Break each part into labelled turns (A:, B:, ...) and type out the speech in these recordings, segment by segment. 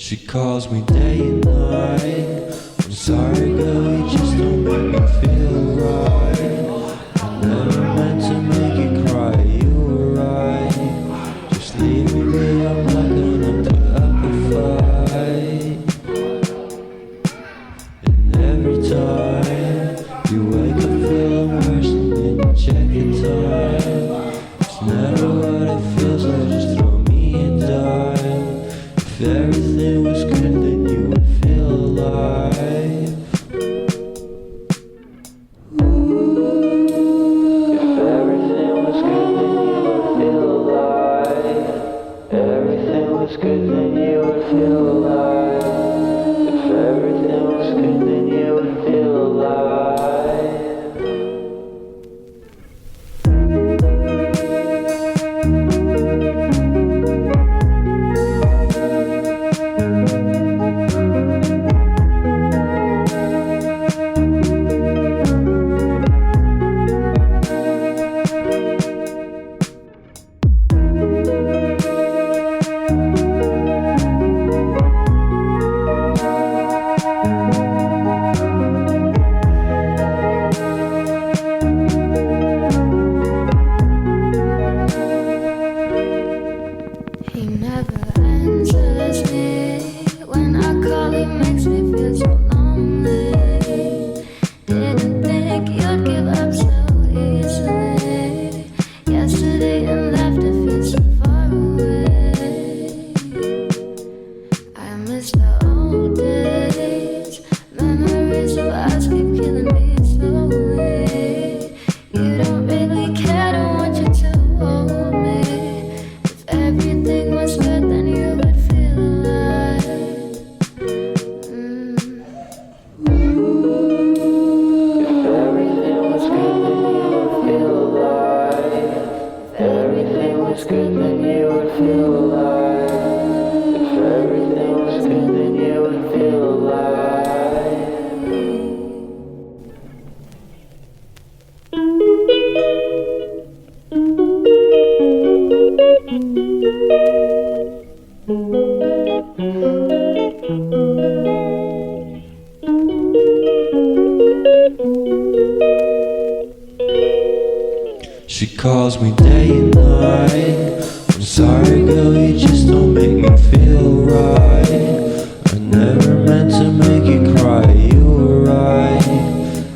A: She calls me day and night. I'm sorry girl, you just don't make me feel right. I never meant to make you cry, you were right. Just leave me be, I'm not gonna put up a fight. And every time you wake up feeling worse and then you check the time. It's never what it feels like, just throw me a dime. If everything was good, then you would feel alive. If everything was good, then you would feel alive. Everything was good, then you would feel alive. If everything was good, then you would feel alive.
B: He never answers me. When I call, he makes me feel so lonely. Didn't think you'd give up so easily. Yesterday and laughter feels so far away. I miss the old days. Memories of us keep killing me slowly. You don't really care, don't want you to hold me. Everything was good, then you would feel alive. If everything was good, then you would feel alive. If everything was good, then you would feel alive. If everything was good, then you would feel alive.
A: She calls me day and night. I'm sorry girl, you just don't make me feel right. I never meant to make you cry, you were right.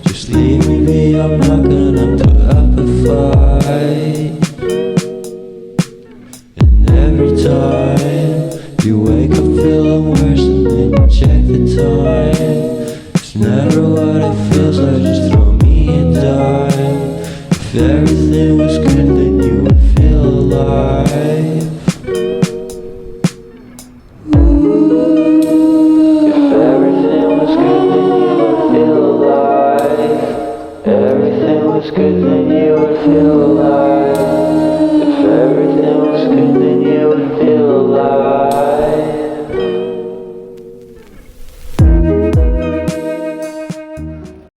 A: Just leave me be, I'm not gonna put up a fight. And every time you wake up feeling worse and then you check the time. It's never what it feels like, just throw me a dime. If everything was good, then you would feel alive. If everything was good, then you would feel alive. Everything was good, then you would feel alive.